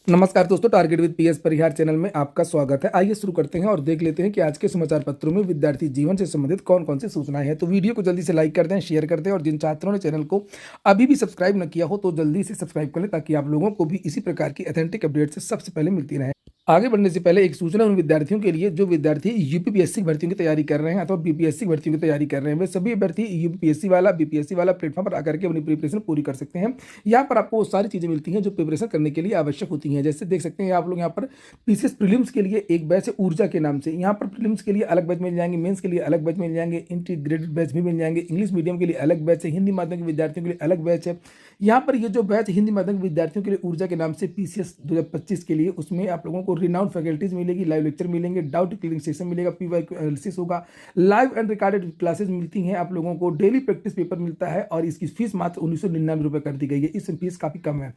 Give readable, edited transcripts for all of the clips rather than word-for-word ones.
नमस्कार दोस्तों, target with PS Parihar channel में आपका स्वागत है। आइए शुरू करते हैं और देख लेते हैं कि आज के समाचार पत्रों में विद्यार्थी जीवन से संबंधित कौन कौन सी सूचनाएं हैं। तो वीडियो को जल्दी से लाइक कर दें, शेयर कर दें और जिन छात्रों ने चैनल को अभी भी सब्सक्राइब न किया हो तो जल्दी से सब्सक्राइब कर लें ताकि आप लोगों को भी इसी प्रकार की ऑथेंटिक अपडेट से सबसे पहले मिलती रहे। आगे बढ़ने से पहले एक सूचना उन विद्यार्थियों के लिए जो विद्यार्थी यूपीपीएससी भर्तियों की तैयारी कर रहे हैं अथवा बीपीएससी भर्तियों की तैयारी कर रहे हैं। वे सभी अभ्यर्थी यूपीपीएससी वाला बीपीएससी वाला प्लेटफॉर्म पर आकर के अपनी प्रिपरेशन पूरी कर सकते हैं। यहाँ पर आपको वो सारी चीज़ें मिलती हैं जो प्रिपरेशन करने के लिए आवश्यक होती हैं। जैसे देख सकते हैं आप लोग यहाँ पर पीसीएस प्रीलिम्स के लिए एक बैच है ऊर्जा के नाम से। यहाँ पर प्रीलिम्स के लिए अलग बैच मिल जाएंगे, मेंस के लिए अलग बैच मिल जाएंगे, इंटीग्रेटेड बैच भी मिल जाएंगे, इंग्लिश मीडियम के लिए अलग बैच है, हिंदी माध्यम के विद्यार्थियों के लिए अलग बैच है। यहाँ पर ये जो बैच हिंदी माध्यम के विद्यार्थियों के लिए ऊर्जा के नाम से पीसीएस 2025 के लिए, उसमें आप लोगों को रिनाउंड फैकल्टीज मिलेगी, लाइव लेक्चर मिलेंगे, डाउट क्लियरिंग सेशन मिलेगा, पीवाईक्यू एनालिसिस होगा, लाइव एंड रिकॉर्डेड क्लासेज मिलती हैं आप लोगों को, डेली प्रैक्टिस पेपर मिलता है और इसकी फीस मात्र 1999 रुपये कर दी गई है। इस फीस काफ़ी कम है।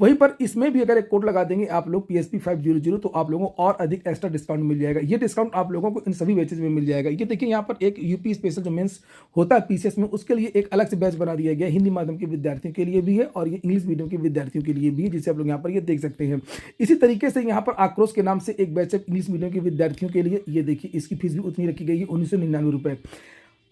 वहीं पर इसमें भी अगर एक कोड लगा देंगे आप लोग PSP 500 तो आप लोगों को और अधिक एक्स्ट्रा डिस्काउंट मिल जाएगा। ये डिस्काउंट आप लोगों को इन सभी बैचेज में मिल जाएगा। ये देखिए यहाँ पर एक यूपी स्पेशल जो मेंस होता है पीसीएस में, उसके लिए एक अलग से बैच बना दिया गया, हिंदी माध्यम के विद्यार्थियों के लिए भी है और ये इंग्लिश मीडियम के विद्यार्थियों के लिए भी है, जिसे आप लोग यहाँ पर ये देख सकते हैं। इसी तरीके से यहाँ पर आक्रोश के नाम से एक बैच है इंग्लिश मीडियम के विद्यार्थियों के लिए। ये देखिए इसकी फीस भी उतनी रखी गई है, 1999 रुपये।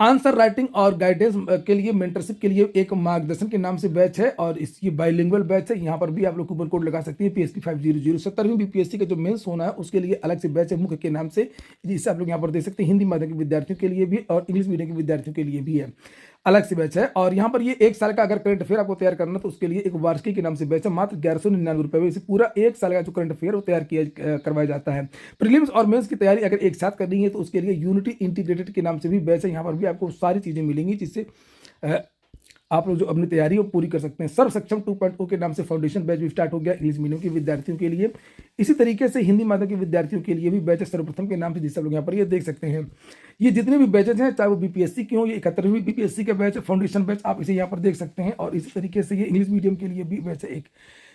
आंसर राइटिंग और गाइडेंस के लिए, मेंटरशिप के लिए एक मार्गदर्शन के नाम से बैच है और इसकी बाइलिंगुअल बैच है। यहाँ पर भी आप लोग कूपन कोड लगा सकते हैं PSP 500। 17वीं बीपीएससी का जो मेंस होना है उसके लिए अलग से बैच है मुख्य के नाम से, जिससे आप लोग यहाँ पर देख सकते हैं हिंदी माध्यम के विद्यार्थियों के लिए भी और इंग्लिश मीडियम के विद्यार्थियों के लिए भी है, अलग से बैच है। और यहाँ पर ये एक साल का अगर करंट अफेयर आपको तैयार करना तो उसके लिए एक वार्षिकी के नाम से बैच है, मात्र 1199 रुपये में इसे पूरा एक साल का जो करंट अफेयर वो तैयार किया करवाया जाता है। प्रीलिम्स और मेंस की तैयारी अगर एक साथ करनी है तो उसके लिए यूनिटी इंटीग्रेटेड के नाम से भी बैच है। यहाँ पर भी आपको सारी चीज़ें मिलेंगी जिससे आप लोग जो अपनी तैयारी वो पूरी कर सकते हैं। सर्व सक्षम 2.0 के नाम से फाउंडेशन बैच भी स्टार्ट हो गया इंग्लिश मीडियम के विद्यार्थियों के लिए। इसी तरीके से हिंदी माध्यम के विद्यार्थियों के लिए भी बैच है सर्वप्रथम के नाम से, जिससे आप लोग यहाँ पर ये देख सकते हैं। ये जितने भी बैचेज हैं चाहे वो बीपीएससी की हो, ये 71वीं बीपीएससी का बैच है फाउंडेशन बैच, आप इसे यहाँ पर देख सकते हैं। और इसी तरीके से ये इंग्लिश मीडियम के लिए भी बैच है एक।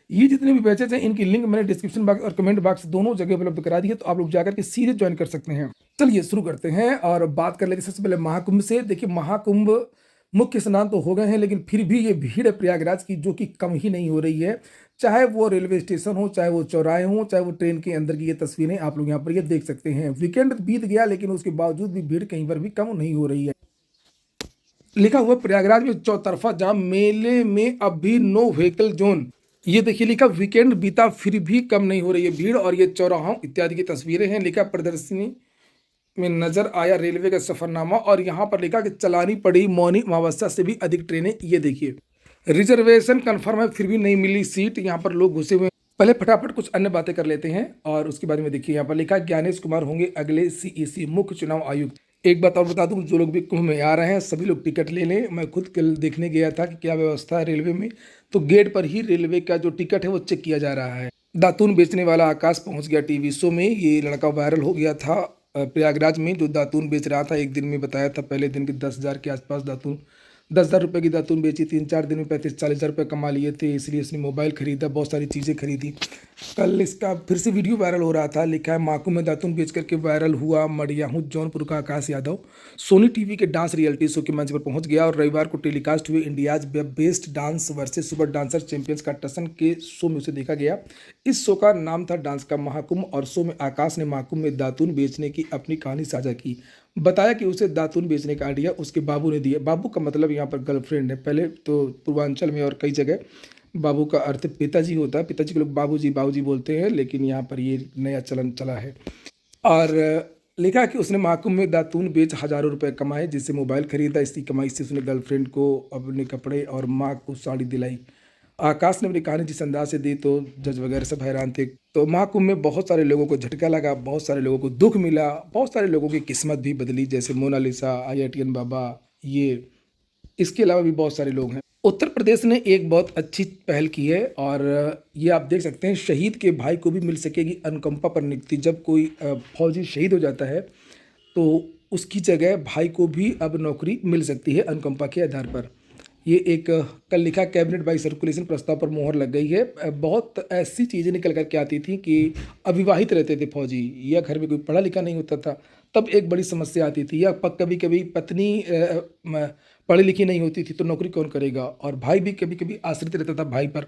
ये जितने भी बैचेज हैं इनकी लिंक मैंने डिस्क्रिप्शन बॉक्स और कमेंट बॉक्स दोनों जगह उपलब्ध करा दी है, तो आप लोग जाकर के सीधे ज्वाइन कर सकते हैं। चलिए शुरू करते हैं और बात कर लेते हैं सबसे पहले महाकुंभ से। देखिए महाकुंभ मुख्य स्नान तो हो गए हैं, लेकिन फिर भी ये भीड़ है प्रयागराज की जो कि कम ही नहीं हो रही है। चाहे वो रेलवे स्टेशन हो, चाहे वो चौराहे हो, चाहे वो ट्रेन के अंदर की ये तस्वीरें आप लोग यहाँ पर ये देख सकते हैं। वीकेंड बीत गया लेकिन उसके बावजूद भी भीड़ कहीं पर भी कम नहीं हो रही है। लिखा हुआ प्रयागराज में चौतरफा जाम, मेले में अब भी नो व्हीकल जोन। ये देखिए लिखा वीकेंड बीता फिर भी कम नहीं हो रही है भीड़, और ये चौराहों इत्यादि की तस्वीरें हैं। लिखा प्रदर्शनी में नजर आया रेलवे का सफरनामा, और यहाँ पर लिखा कि चलानी पड़ी मौनी अमावस्या से भी अधिक ट्रेनें। ये देखिए रिजर्वेशन कंफर्म है फिर भी नहीं मिली सीट, यहाँ पर लोग घुसे हुए हैं। पहले फटाफट कुछ अन्य बातें कर लेते हैं और उसके बाद में देखिए यहाँ पर लिखा ज्ञानेश कुमार होंगे अगले CEC मुख्य चुनाव आयुक्त। एक बात और बता दूं, जो लोग भी कुंभ में आ रहे हैं सभी लोग टिकट ले लें। मैं खुद कल देखने गया था कि क्या व्यवस्था है रेलवे में, तो गेट पर ही रेलवे का जो टिकट है वो चेक किया जा रहा है। दातून बेचने वाला आकाश पहुंच गया टीवी शो में। ये लड़का वायरल हो गया था प्रयागराज में, जो दातून बेच रहा था। एक दिन में बताया था पहले दिन के 10,000 के आसपास दातून, 10,000 रुपये की दातून बेची। 3-4 दिन में 35-40 हज़ार रुपये कमा लिए थे, इसलिए उसने मोबाइल खरीदा, बहुत सारी चीज़ें खरीदी। कल इसका फिर से वीडियो वायरल हो रहा था। लिखा है महाकुंभ में दातून बेच करके वायरल हुआ मडियाहूँ जौनपुर का आकाश यादव। सोनी टीवी के डांस रियलिटी शो के मंच पर पहुंच गया और रविवार को टेलीकास्ट हुए India's best dance versus super dancer champions का टसन के शो में उसे देखा गया। इस शो का नाम था डांस का महाकुंभ, और शो में आकाश ने महाकुंभ में दातून बेचने की अपनी कहानी साझा की। बताया कि उसे दातून बेचने का आइडिया उसके बाबू ने दिया। बाबू का मतलब यहाँ पर गर्लफ्रेंड है। पहले तो पूर्वांचल में और कई जगह बाबू का अर्थ पिताजी होता है, पिताजी को लोग बाबूजी बाबूजी बोलते हैं, लेकिन यहाँ पर ये नया चलन चला है। और लिखा कि उसने महाकुंभ में दातून बेच हज़ारों रुपए कमाए, जिससे मोबाइल खरीदा। इसकी कमाई से उसने गर्लफ्रेंड को अपने कपड़े और माँ को साड़ी दिलाई। आकाश ने अपनी कहानी जिस अंदाज से दी तो जज वगैरह सब हैरान थे। तो महाकुंभ में बहुत सारे लोगों को झटका लगा, बहुत सारे लोगों को दुख मिला, बहुत सारे लोगों की किस्मत भी बदली, जैसे मोनालिसा, IITN बाबा, ये इसके अलावा भी बहुत सारे लोग हैं। उत्तर प्रदेश ने एक बहुत अच्छी पहल की है और ये आप देख सकते हैं, शहीद के भाई को भी मिल सकेगी अनुकंपा पर नियुक्ति। जब कोई फौजी शहीद हो जाता है तो उसकी जगह भाई को भी अब नौकरी मिल सकती है अनुकंपा के आधार पर। ये एक कल लिखा कैबिनेट बाई सर्कुलेशन प्रस्ताव पर मोहर लग गई है। बहुत ऐसी चीज़ें निकल कर के आती थी कि अविवाहित रहते थे फौजी, या घर में कोई पढ़ा लिखा नहीं होता था, तब एक बड़ी समस्या आती थी। या कभी कभी पत्नी पढ़ी लिखी नहीं होती थी तो नौकरी कौन करेगा, और भाई भी कभी कभी आश्रित रहता था भाई पर।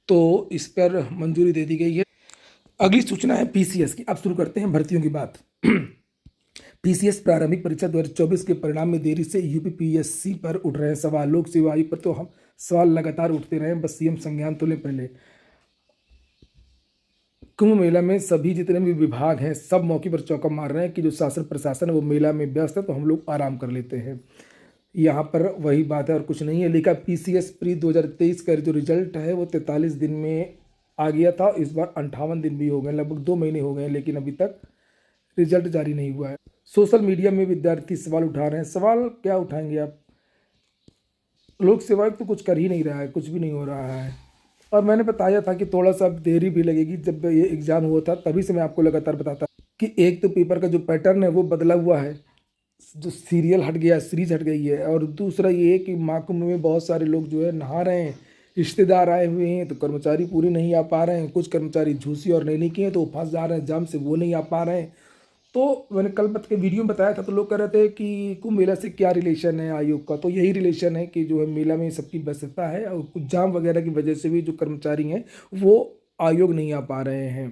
तो इस पर मंजूरी दे दी गई है। अगली सूचना है पीसीएस की। अब शुरू करते हैं भर्तियों की बात। पीसीएस प्रारंभिक परीक्षा 2024 के परिणाम में देरी से यूपीपीएससी पर उठ रहे हैं सवाल। लोक सेवा आयोग पर तो हम सवाल लगातार उठते रहे, बस सीएम संज्ञान तो लें पहले। कुंभ मेला में सभी जितने भी विभाग हैं सब मौके पर चौका मार रहे हैं कि जो शासन प्रशासन है वो मेला में व्यस्त है तो हम लोग आराम कर लेते हैं। यहाँ पर वही बात है और कुछ नहीं है। लिखा पीसीएस प्री 2023 का जो रिजल्ट है वो 43 दिन में आ गया था, इस बार 58 दिन भी हो गए, लगभग 2 महीने हो गए, लेकिन अभी तक रिजल्ट जारी नहीं हुआ है। सोशल मीडिया में विद्यार्थी सवाल उठा रहे हैं। सवाल क्या उठाएंगे आप? लोक सेवा आयोग तो कुछ कर ही नहीं रहा है, कुछ भी नहीं हो रहा है। और मैंने बताया था कि थोड़ा सा देरी भी लगेगी। जब ये एग्ज़ाम हुआ था तभी से मैं आपको लगातार बताता कि एक तो पेपर का जो पैटर्न है वो बदला हुआ है, जो सीरियल हट गया, सीरीज हट गई है, और दूसरा ये कि महाकुंभ में बहुत सारे लोग जो है नहा रहे हैं, रिश्तेदार आए हुए हैं तो कर्मचारी पूरे नहीं आ पा रहे हैं, कुछ कर्मचारी झूसी और नैनी के हैं तो वो फंस जा रहे हैं जाम से, वो नहीं आ पा रहे हैं। तो मैंने कल के वीडियो में बताया था तो लोग कह रहे थे कि कुंभ मेला से क्या रिलेशन है आयोग का, तो यही रिलेशन है कि जो है मेला में सबकी व्यस्तता है और कुछ जाम वगैरह की वजह से भी जो कर्मचारी हैं वो आयोग नहीं आ पा रहे हैं।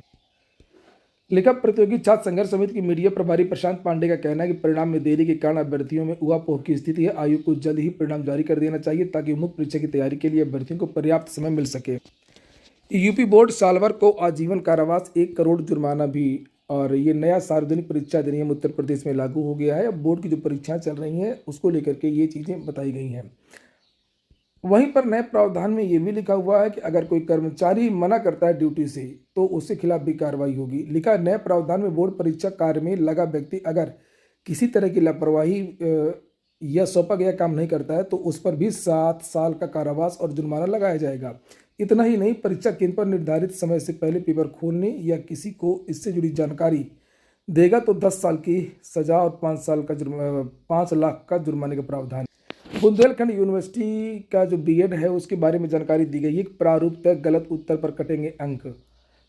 लिखा प्रतियोगी छात्र संघर्ष समिति की मीडिया प्रभारी प्रशांत पांडे का कहना है कि परिणाम में देरी के कारण अभ्यर्थियों में ऊहापोह की स्थिति है। आयोग को जल्द ही परिणाम जारी कर देना चाहिए ताकि मुख्य परीक्षा की तैयारी के लिए अभ्यर्थियों को पर्याप्त समय मिल सके। यूपी बोर्ड साल भर को आजीवन कारावास 1 करोड़ जुर्माना भी। और ये नया सार्वजनिक परीक्षा अधिनियम उत्तर प्रदेश में लागू हो गया है। अब बोर्ड की जो परीक्षाएं चल रही हैं उसको लेकर के ये चीज़ें बताई गई हैं। वहीं पर नए प्रावधान में ये भी लिखा हुआ है कि अगर कोई कर्मचारी मना करता है ड्यूटी से तो उसके खिलाफ भी कार्रवाई होगी। लिखा नए प्रावधान में बोर्ड परीक्षा कार्य में लगा व्यक्ति अगर किसी तरह की लापरवाही या सौंपा गया काम नहीं करता है तो उस पर भी 7 साल का कारावास और जुर्माना लगाया जाएगा। इतना ही नहीं, परीक्षा केंद्र पर निर्धारित समय से पहले पेपर खोलने या किसी को इससे जुड़ी जानकारी देगा तो 10 साल की सजा और 5 लाख का जुर्माने का प्रावधान। बुंदेलखंड यूनिवर्सिटी का जो बीएड है उसके बारे में जानकारी दी गई है। प्रारूप तय, गलत उत्तर पर कटेंगे अंक।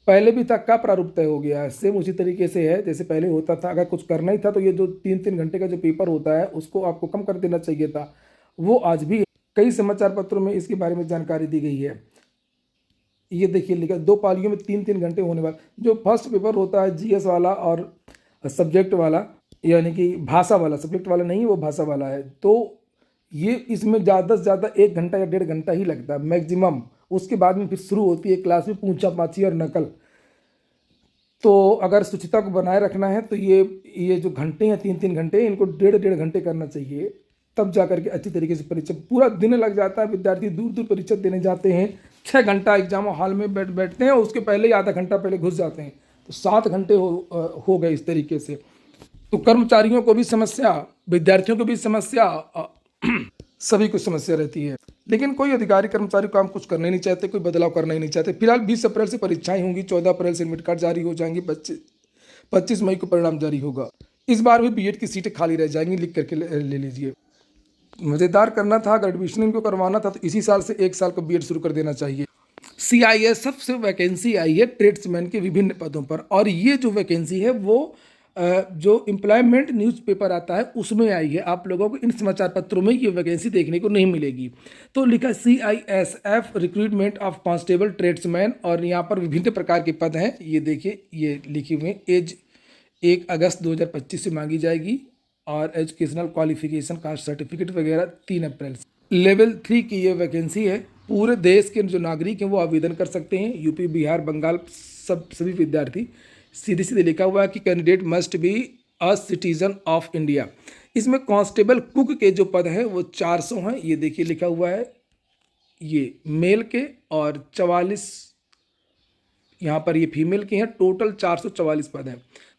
पहले भी तक का प्रारूप तय हो गया है, सेम उसी तरीके से है जैसे पहले होता था। अगर कुछ करना ही था तो ये जो 3-3 घंटे का जो पेपर होता है उसको आपको कम कर देना चाहिए था, वो आज भी कई समाचार पत्रों में इसके बारे में जानकारी दी गई है। ये देखिए लिखा 2 पालियों में 3-3 घंटे होने वाला जो फर्स्ट पेपर होता है जीएस वाला और सब्जेक्ट वाला, यानी कि भाषा वाला, सब्जेक्ट वाला नहीं वो भाषा वाला है, तो ये इसमें ज़्यादा से ज़्यादा 1 घंटा या 1.5 घंटा ही लगता है मैक्सिमम। उसके बाद में फिर शुरू होती है क्लास में पूंछा पाछी और नकल। तो अगर शुचिता को बनाए रखना है तो ये जो घंटे हैं 3-3 घंटे, इनको 1.5 घंटे करना चाहिए, तब जा करके अच्छी तरीके से परीक्षा। पूरा दिन लग जाता है, विद्यार्थी दूर दूर परीक्षा देने जाते हैं, 6 घंटा एग्जाम हॉल में बैठते हैं और उसके पहले ही आधा घंटा पहले घुस जाते हैं, तो 7 घंटे हो गए इस तरीके से। तो कर्मचारियों को भी समस्या, विद्यार्थियों को भी समस्या, सभी को समस्या रहती है। लेकिन कोई अधिकारी कर्मचारी काम कुछ करने नहीं चाहते, कोई बदलाव करना ही नहीं चाहते। फिलहाल 20 अप्रैल से परीक्षाएं होंगी, 14 अप्रैल से एडमिट कार्ड जारी हो जाएंगे, 25 मई को परिणाम जारी होगा। इस बार भी बीएड की सीटें खाली रह जाएंगी, लिख करके ले लीजिए। मज़ेदार करना था, अगर एडमिशन इनको करवाना था तो इसी साल से 1 साल का बीएड शुरू कर देना चाहिए। सीआईएसएफ से वैकेंसी आई है ट्रेड्समैन के विभिन्न पदों पर, और ये जो वैकेंसी है वो जो एम्प्लॉयमेंट न्यूज़पेपर आता है उसमें आई है। आप लोगों को इन समाचार पत्रों में ये वैकेंसी देखने को नहीं मिलेगी। तो लिखा CISF recruitment of constable tradesman, और यहाँ पर विभिन्न प्रकार के पद हैं। ये देखिए ये लिखे हुए हैं। एज 1 अगस्त 2025 से मांगी जाएगी और एजुकेशनल क्वालिफिकेशन कास्ट सर्टिफिकेट वगैरह 3 अप्रैल से। लेवल 3 की ये वैकेंसी है। पूरे देश के जो नागरिक हैं वो आवेदन कर सकते हैं, यूपी, बिहार, बंगाल, सभी विद्यार्थी। सीधे सीधे लिखा हुआ है कि candidate must be a citizen of India. इसमें कांस्टेबल कुक के जो पद हैं वो 400 हैं। ये देखिए लिखा हुआ है, ये मेल के, और 44 यहाँ पर ये फीमेल के हैं। टोटल 444 पद हैं।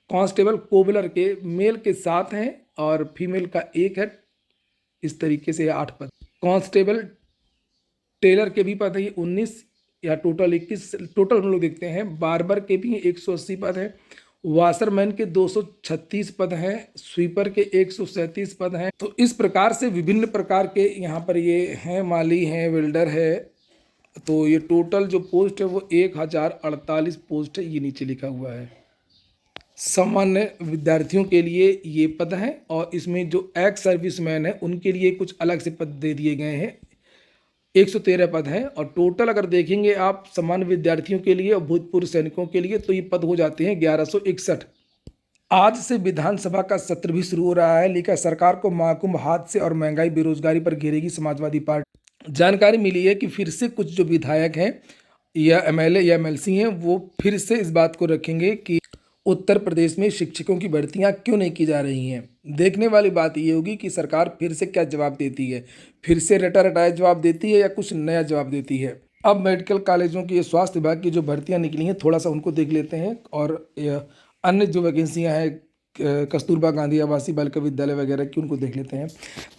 कांस्टेबल कोबलर के मेल के 7 हैं और फीमेल का 1 है। इस तरीके से 8 पद। कांस्टेबल टेलर के भी पद है, ये 19 या टोटल 21 टोटल हम लोग देखते हैं। बार्बर के भी 180 पद हैं। वाशरमैन के 236 पद हैं। स्वीपर के 137 पद हैं। तो इस प्रकार से विभिन्न प्रकार के यहाँ पर ये हैं, माली हैं, वेल्डर है। तो ये टोटल जो पोस्ट है वो 1048 पोस्ट है, ये नीचे लिखा हुआ है। सामान्य विद्यार्थियों के लिए ये पद हैं, और इसमें जो एक्स सर्विसमैन है उनके लिए कुछ अलग से पद दे दिए गए हैं। 113 पद हैं और टोटल अगर देखेंगे आप सामान्य विद्यार्थियों के लिए और भूतपूर्व सैनिकों के लिए तो ये पद हो जाते हैं 1161। आज से विधानसभा का सत्र भी शुरू हो रहा है। लिखा है, सरकार को महाकुंभ हाथ से और महंगाई बेरोजगारी पर घेरेगी समाजवादी पार्टी। जानकारी मिली है कि फिर से कुछ जो विधायक हैं या एमएलए या एमएलसी हैं वो फिर से इस बात को रखेंगे कि उत्तर प्रदेश में शिक्षकों की भर्तियां क्यों नहीं की जा रही हैं। देखने वाली बात ये होगी कि सरकार फिर से क्या जवाब देती है, फिर से रटा रटाया जवाब देती है या कुछ नया जवाब देती है। अब मेडिकल कॉलेजों की, स्वास्थ्य विभाग की जो भर्तियां निकली हैं थोड़ा सा उनको देख लेते हैं और अन्य जो वैकेंसियां हैं कस्तूरबा गांधी आवासीय बालिका विद्यालय वगैरह की उनको देख लेते हैं।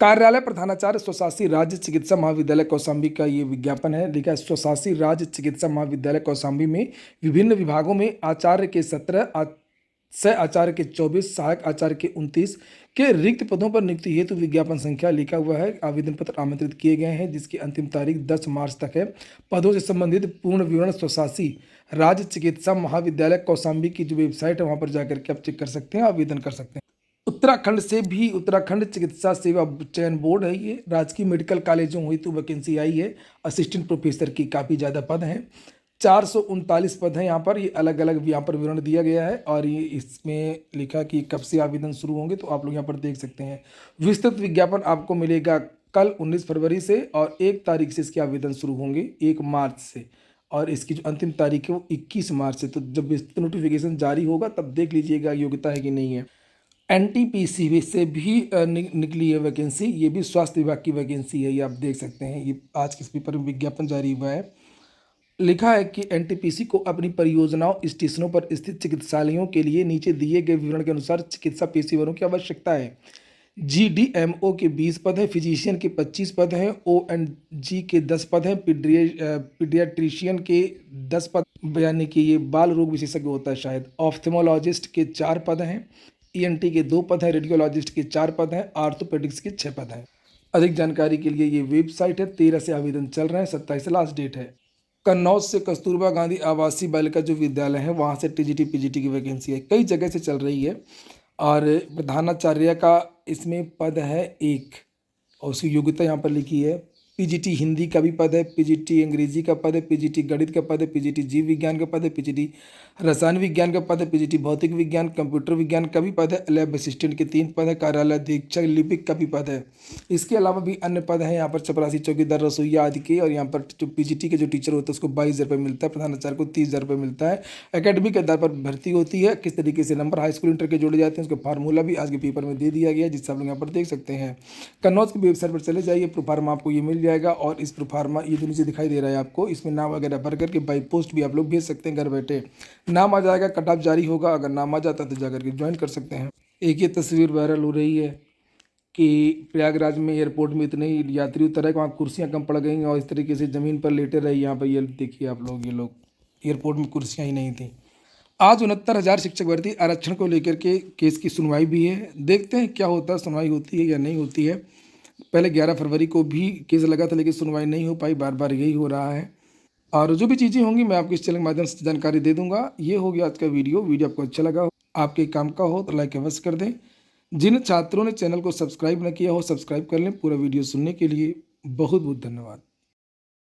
कार्यालय प्रधानाचार्य स्वशासी राज्य चिकित्सा महाविद्यालय कौशाम्बी का ये विज्ञापन है। लिखा है, स्वशासी राज्य चिकित्सा महाविद्यालय कौशाम्बी में विभिन्न विभागों में आचार्य के 17, सह आचार्य के 24, सहायक आचार्य के 29 के रिक्त पदों पर नियुक्ति हेतु विज्ञापन संख्या लिखा हुआ है। आवेदन पत्र आमंत्रित किए गए हैं जिसकी अंतिम तारीख 10 मार्च तक है। पदों से संबंधित पूर्ण विवरण स्वशासी राज्य चिकित्सा महाविद्यालय कौशाम्बी की जो वेबसाइट है वहां पर जाकर के आप चेक कर सकते हैं, आवेदन कर सकते हैं। उत्तराखंड से भी उत्तराखंड चिकित्सा सेवा चयन बोर्ड है, ये राजकीय मेडिकल कॉलेजों हुई तो वैकेंसी आई है। असिस्टेंट प्रोफेसर की काफ़ी ज़्यादा पद हैं, 439 पद हैं यहाँ पर। ये अलग अलग यहाँ पर विवरण दिया गया है और ये इसमें लिखा कि कब से आवेदन शुरू होंगे तो आप लोग यहाँ पर देख सकते हैं। विस्तृत विज्ञापन आपको मिलेगा कल 19 फरवरी से और 1 तारीख से इसके आवेदन शुरू होंगे, 1 मार्च से, और इसकी जो अंतिम तारीख है वो 21 मार्च से। तो जब विस्तृत नोटिफिकेशन जारी होगा तब देख लीजिएगा योग्यता है कि नहीं है। एनटीपीसी से भी निकली है वैकेंसी, ये भी स्वास्थ्य विभाग की वैकेंसी है, ये आप देख सकते हैं। ये आज के इस पेपर में विज्ञापन जारी हुआ है। लिखा है कि एनटीपीसी को अपनी परियोजनाओं स्टेशनों पर स्थित चिकित्सालयों के लिए नीचे दिए गए विवरण के अनुसार चिकित्सा पेशेवरों की आवश्यकता है। जीडीएमओ के 20 पद हैं, फिजिशियन के 25 पद हैं, ओएनजी के 10 पद हैं, पीडियाट्रिशियन के 10 पद, यानी कि ये बाल रोग विशेषज्ञ होता है शायद। ऑफ्थेमोलॉजिस्ट के 4 पद हैं, ईएनटी के 2 पद हैं, रेडियोलॉजिस्ट के 4 पद हैं, आर्थोपेडिक्स के 6 पद हैं। अधिक जानकारी के लिए ये वेबसाइट है। 13 से आवेदन चल रहे हैं, 27 से लास्ट डेट है। कन्नौज से कस्तूरबा गांधी आवासीय बालिका जो विद्यालय है वहाँ से टीजीटी पीजीटी की वैकेंसी है, कई जगह से चल रही है। और प्रधानाचार्य का इसमें पद है 1 और उसकी योग्यता यहाँ पर लिखी है। पीजीटी हिंदी का भी पद है, पीजीटी अंग्रेजी का पद है, पीजीटी गणित का पद है, पीजीटी जीव विज्ञान का पद है, पीजीटी रसायन विज्ञान का पद है, पीजीटी भौतिक विज्ञान कंप्यूटर विज्ञान का भी पद है, लैब असिस्टेंट के 3 पद है, कार्यालय अधीक्षक लिपिक का भी पद है। इसके अलावा भी अन्य पद हैं यहाँ पर, चपरासी चौकीदार रसोईया आदि के। और यहाँ पर जो पीजीटी के जो टीचर होता है उसको 22,000 रुपये मिलता है, प्रधानाचार्य को 30,000 रुपये मिलता है। एकेडमिक के आधार पर भर्ती होती है, किस तरीके से नंबर हाई स्कूल इंटर के जोड़े जाते हैं उसका फार्मूला भी आज के पेपर में दे दिया गया है, जिससे आप लोग यहाँ पर देख सकते हैं। कन्नौज की वेबसाइट पर चले जाइए, प्रोफार्मा आपको ये मिल जाएगा। और इस प्रोफार्मा ये जो नीचे दिखाई दे रहा है आपको, इसमें नाम वगैरह भर करके बाई पोस्ट भी आप लोग भेज सकते हैं घर बैठे। नाम आ जाएगा, कट ऑफ जारी होगा, अगर नाम आ जाता है तो जाकर के ज्वाइन कर सकते हैं। एक ये तस्वीर वायरल हो रही है कि प्रयागराज में एयरपोर्ट में इतने यात्री उतर है कि वहाँ कुर्सियाँ कम पड़ गई और इस तरीके से ज़मीन पर लेटे रहे। यहाँ पर ये देखिए आप लोग, ये लोग एयरपोर्ट में कुर्सियाँ ही नहीं थी। आज 69,000 शिक्षक भर्ती आरक्षण को लेकर के केस की सुनवाई भी है, देखते हैं क्या होता है, सुनवाई होती है या नहीं होती है। पहले 11 फरवरी को भी केस लगा था लेकिन सुनवाई नहीं हो पाई, बार बार यही हो रहा है। और जो भी चीज़ें होंगी मैं आपको इस चैनल के माध्यम से जानकारी दे दूंगा। ये हो गया आज का वीडियो आपको अच्छा लगा हो, आपके काम का हो तो लाइक अवश्य कर दें। जिन छात्रों ने चैनल को सब्सक्राइब न किया हो सब्सक्राइब कर लें। पूरा वीडियो सुनने के लिए बहुत बहुत धन्यवाद।